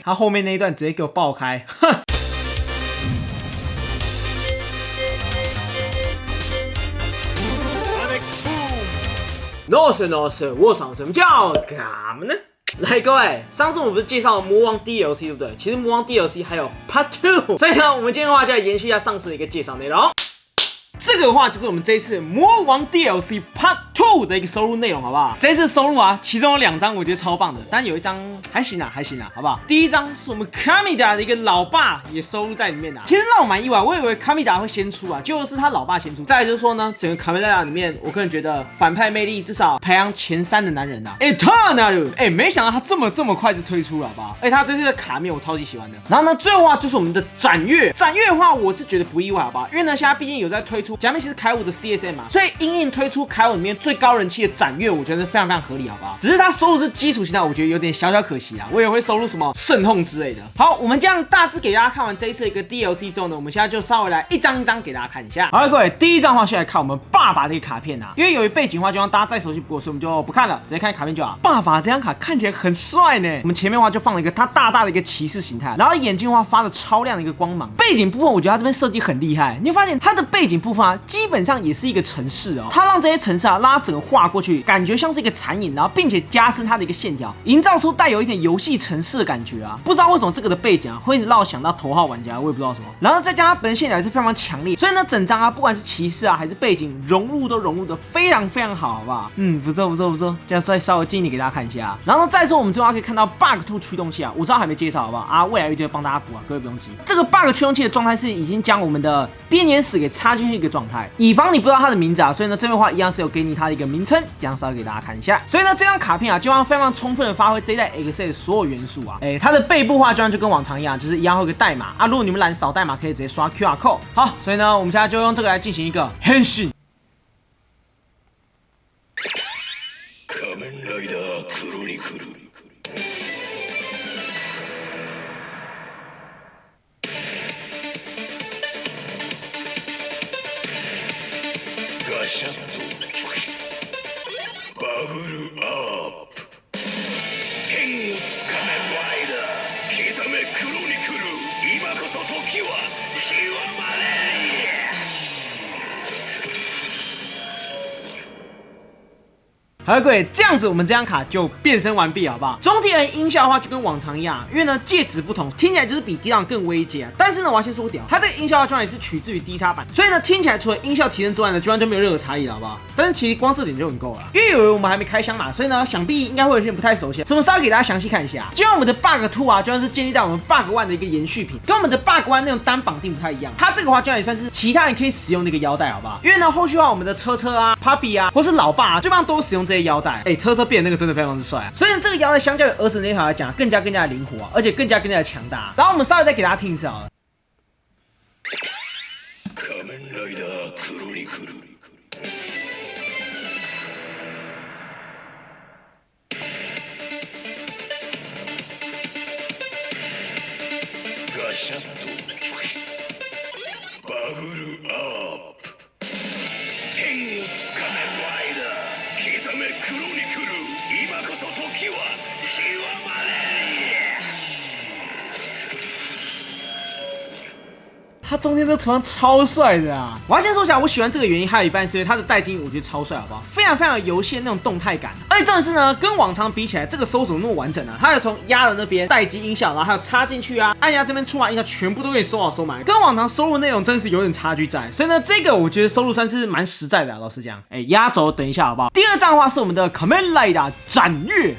他后面那一段直接给我爆开，哼！No， 我上什么叫干嘛呢？来，各位，上次我们不是介绍了魔王 DLC 对不对？其实魔王 DLC 还有 Part 2， 所以呢，我们今天的话就来延续一下上次的一个介绍内容。这个的话就是我们这一次魔王 DLC Part 2的一个收录内容，好不好？这一次收录啊，其中有2张我觉得超棒的，但有一张还行啦，好不好？第一张是我们卡米达的一个老爸也收录在里面的，其实让我蛮意外，我以为卡米达会先出啊，结果是他老爸先出。再来就是说呢，整个卡米达里面，我个人觉得反派魅力至少排行前3的男人啊 ，Eternal， 没想到他这么快就推出了，好不好？他这次的卡面我超级喜欢的。然后呢，最后的话就是我们的斩月的话，我是觉得不意外，好不好？因为呢，现在毕竟有在推出。假面骑士凯伍的 CSM 嘛，所以因应推出凯伍里面最高人气的斩月，我觉得非常合理，好不好？只是它收录是基础形态，我觉得有点小可惜啊。我也会收录什么圣痛之类的。好，我们这样大致给大家看完这一次的一个 DLC 之后呢，我们现在就稍微来一张一张给大家看一下。好了，各位，第一张的话先来看我们爸爸的一个卡片啊，因为由于背景的话就让大家再熟悉不过，所以我们就不看了，直接看卡片就好。爸爸这张卡看起来很帅呢。我们前面的话就放了一个他大的一个骑士形态，然后眼睛的话发了超亮的一个光芒。背景部分我觉得他这边设计很厉害，你会发现他的背景部分啊，基本上也是一个城市哦，它让这些城市啊拉整个画过去，感觉像是一个残影，然后并且加深它的一个线条，营造出带有一点游戏城市的感觉啊。不知道为什么这个的背景啊会一直让我想到头号玩家，我也不知道什么。然后再加上它本身线条也是非常强烈，所以呢整张啊不管是骑士啊还是背景融入的非常好，好不好？不错，这样再稍微近一点给大家看一下。然后再说我们最后可以看到 Bug 2驱动器啊，我知道还没介绍，好不好啊？未来一定会帮大家补啊，各位不用急。这个 Bug 驱动器的状态是已经将我们的编年史给插进去一个状态，以防你不知道它的名字啊，所以呢这边的话一样是有给你它的一个名称，这样稍微给大家看一下。所以呢这张卡片啊就让非常充分的发挥这一代 Excel 的所有元素啊，它的背部的话就跟往常一样，就是一样会有个代码啊，如果你们懒得扫代码，可以直接刷 QR code。好，所以呢我们现在就用这个来进行一个変身。仮面ライダークロニクル。ガシャッとバブルアップ。天をつかめライダー刻めクロニクル。今こそ時は極まれ。好了，各位，这样子我们这张卡就变身完毕，好不好？总体而言，音效的话就跟往常一样，因为呢介质不同，听起来就是比D档更微阶啊。但是呢，我要先说屌，它这个音效的话也是取自于 D 叉版，所以呢听起来除了音效提升之外呢，居然就没有任何差异了，好不好？但是其实光这点就很够了，因为有人我们还没开箱嘛，所以呢想必应该会有些人不太熟悉，所以我们稍微给大家详细看一下。就像我们的 Bug 2啊，居然是建立在我们 Bug 1的一个延续品，跟我们的 Bug 1那种单绑定不太一样。它这个话居然也算是其他人可以使用的一个腰带，好不好？因为呢后续的话我们的车啊、Puppy 啊，或是老爸啊，基本上都使用这些腰带。车变那个真的非常之帅啊，所以这个腰带相较于儿子那条来讲，更加的灵活啊，而且更加的强大。然后我们稍微再给大家听一次好了。仮面ライダークロニクル。ガシャッとバブルアップ。天をつかめライダー刻めクロニクル。今こそ時は極まれ。他中间这图案超帅的啊！我要先说一下，我喜欢这个原因还有一半是因为它的代金我觉得超帅，好不好？非常有游戏的那种动态感，而且重点是呢，跟往常比起来，这个收怎么那么完整啊？它有从压的那边待机音效，然后还有插进去啊，按压这边出来音效，全部都可以收好收满，跟往常收入内容真是有点差距在。所以呢，这个我觉得收入算是蛮实在的啊，老实讲。压轴等一下好不好？第二张的话是我们的 Kamen Rider 斩月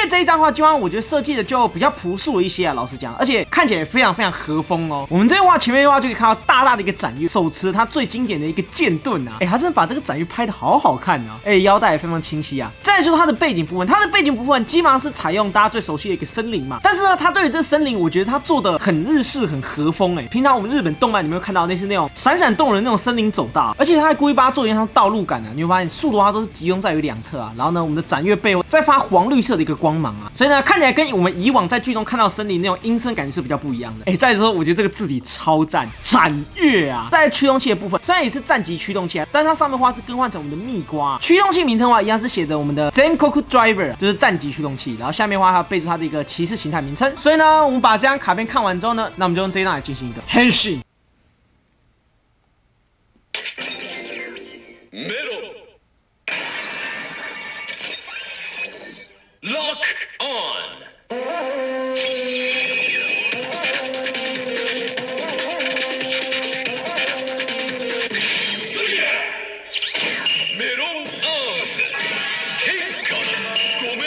这一张的话，基本上我觉得设计的就比较朴素一些啊，老实讲，而且看起来也非常和风哦。我们这边的话前面的话就可以看到大的一个斩月，手持它最经典的一个剑盾啊，他真的把这个斩月拍的好看啊，腰带也非常清晰啊。再来就是它的背景部分，它的背景部分基本上是采用大家最熟悉的一个森林嘛，但是呢，它对于这森林，我觉得它做的很日式，很和风平常我们日本动漫里面会看到那是那种闪闪动人那种森林走道，而且它还故意把它做一点像道路感啊，你会发现速度它都是集中在于两侧啊，然后呢，我们的斩月背后再发黄绿色的一个光芒啊，所以呢，看起来跟我们以往在剧中看到森林那种阴森感觉是比较不一样的。再说我觉得这个字体超赞，斩月啊。在驱动器的部分，虽然也是战级驱动器啊，但它上面的话是更换成我们的蜜瓜。驱动器名称的话，一样是写着我们的 Zenkoku Driver， 就是战级驱动器。然后下面的话，它备注它的一个骑士形态名称。所以呢，我们把这张卡片看完之后呢，那我们就用这一张来进行一个変身。Lock on. Middle onset. Take on.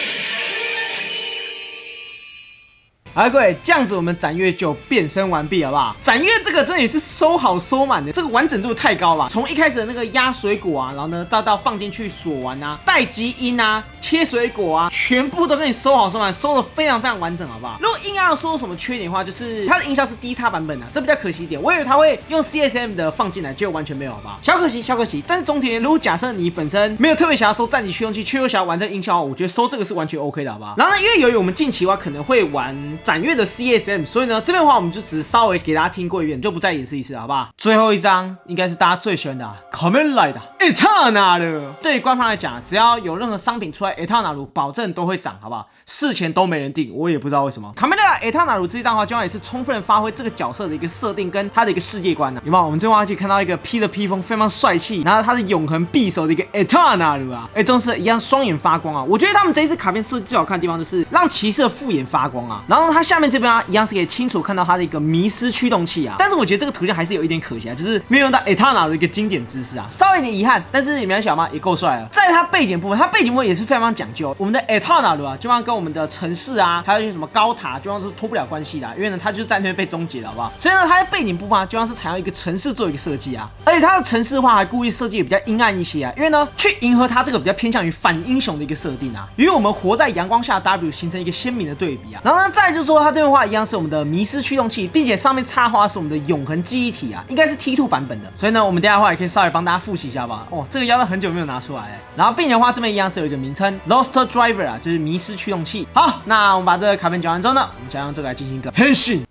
好，各位，这样子我们斩月就变身完毕，好不好？斩月这个真的也是收好收满的，这个完整度太高了吧？从一开始的那个压水果啊，然后呢到放进去锁完啊，带基因啊，切水果啊，全部都跟你收好收满，收的非常非常完整，好不好？如果硬要说什么缺点的话，就是它的音效是低差版本啊，这比较可惜一点。我以为它会用 CSM 的放进来，结果完全没有，好不好？小可惜，小可惜。但是总体如果假设你本身没有特别想要收战级驱动器，却又想要玩这个音效，我觉得收这个是完全 OK 的，好不好？然后呢，因为由于我们近期的话可能会玩斩月的 CSM， 所以呢这边的话我们就只是稍微给大家听过一遍，就不再演示一次，好不好？最后一张应该是大家最喜欢的Kamen Rider Eternal。对于官方来讲，只要有任何商品出来 Eternal， 保证都会涨，好不好？事前都没人定，我也不知道为什么。Kamen Rider Eternal 这一张的话，就也是充分发挥这个角色的一个设定跟他的一个世界观啊。有没有？我们这边可以看到一个披着披风非常帅气，然后他的永恒匕首的一个 Eternal 啊，这种是一样双眼发光啊。我觉得他们这一次卡片设计最好看的地方就是让骑士的副眼发光啊，然后它下面这边啊一样是可以清楚看到它的一个迷失驱动器啊。但是我觉得这个图像还是有一点可惜啊，就是没有用到 Eternal 的一个经典姿势啊，稍微有点遗憾，但是也没关系嘛，也够帅了。在它背景部分，它背景部分也是非常讲究。我们的 Eternal 啊，就像跟我们的城市啊，还有一些什么高塔，就像是脱不了关系的，因为呢它就是在那边被终结了，好不好？所以呢，它在背景部分啊，就像是采用一个城市做一个设计啊，而且它的城市的话还故意设计比较阴暗一些啊，因为呢去迎合它这个比较偏向于反英雄的一个设定啊，因为我们活在阳光下 W 形成一个鲜明的对比啊。然后呢，再来就是说它这边的话一样是我们的迷失驱动器，并且上面插花是我们的永恒记忆体啊，应该是 T2 版本的。所以呢，我们等一下的话也可以稍微帮大家复习一下吧。哦，这个要到很久没有拿出来，然后并且的话这边一样是有一个名称 Lost Driver 啊，就是迷失驱动器。好，那我们把这个卡片讲完之后呢，我们将用这个来进行一个変身。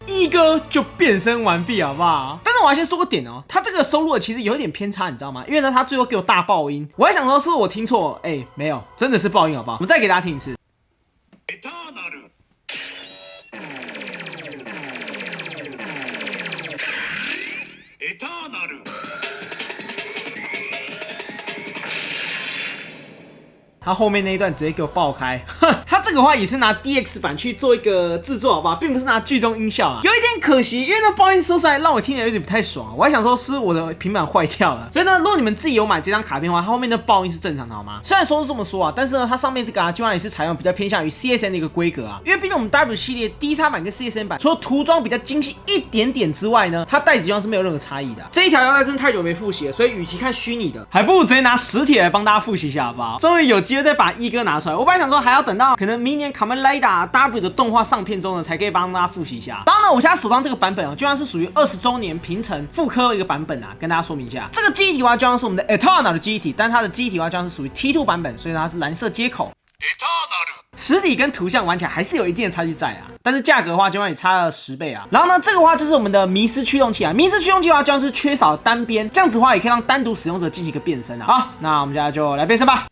一哥就变身完毕，好不好？但是我要先说个点哦，他这个收录的其实有点偏差，你知道吗？因为呢，他最后给我大爆音，我还想说是不是我听错？没有，真的是爆音，好不好？我们再给大家听一次。他后面那一段直接给我爆开，他这个话也是拿 DX 版去做一个制作，好不好？并不是拿剧中音效啊，有一点可惜，因为那爆音说出来让我听起来有点不太爽啊。我还想说是我的平板坏掉了，所以呢，如果你们自己有买这张卡片的话，它后面的爆音是正常的，好吗？虽然说是这么说啊，但是呢，它上面这个基本上也是采用比较偏向于 CSN 的一个规格啊，因为毕竟我们 W 系列 D 叉版跟 CSN 版除了涂装比较精细一点点之外呢，它带子上是没有任何差异的。这一条腰带真的太久没复习了，所以与其看虚拟的，还不如直接拿实体来帮大家复习一下，好不好？终于有机会再把一哥拿出来，我本来想说还要等到可能明年 Kamen Rider W 的动画上片中呢，才可以帮大家复习一下。当然呢，我现在手上这个版本就像是属于20周年平成复刻的一个版本啊，跟大家说明一下。这个记忆体的话，就像是我们的 Eternal 的记忆体，但它的记忆体的话，就像是属于 T2 版本，所以呢它是蓝色接口。实体跟图像玩起来还是有一定的差距在啊，但是价格的话，基本上也差了10倍啊。然后呢，这个话就是我们的迷失驱动器啊，迷失驱动器的话，就像是缺少单边，这样子的话也可以让单独使用者进行一个变身啊。好，那我们现在就来变身吧。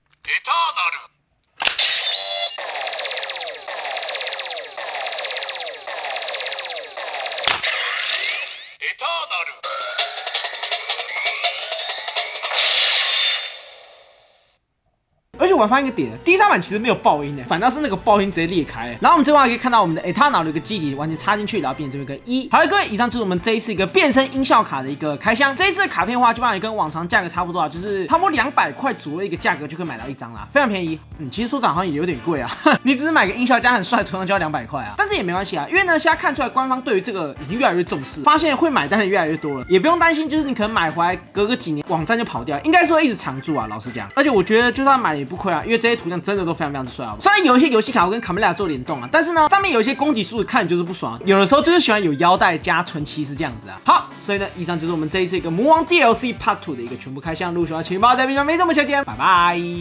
而且我还发现一个点，第3版其实没有爆音反倒是那个爆音直接裂开。然后我们这块可以看到我们的 Eternal 的一个机体完全插进去，然后变成这边一个1。好了，各位，以上就是我们这一次一个变身音效卡的一个开箱。这一次的卡片的话，基本上也跟往常价格差不多啊，就是差不多200块左右一个价格就可以买到一张啦，非常便宜。其实说长好像也有点贵啊，你只是买个音效加很帅图样就要200块啊，但是也没关系啊，因为呢现在看出来官方对于这个已经越来越重视，发现会买单的越来越多了，也不用担心，就是你可能买回来隔个几年网站就跑掉，应该是会一直常驻啊，老实讲。而且我觉得就算买也不亏。愧啊，因为这些图像真的都非常非常之帅啊。虽然有一些游戏卡会跟卡梅拉做联动啊，但是呢，上面有一些攻击数值看你就是不爽，有的时候就是喜欢有腰带加纯骑士这样子啊。好，所以呢，以上就是我们这一次一个魔王 DLC Part 2的一个全部开箱。如果喜欢，请帮我在评论区没这么小见，拜拜。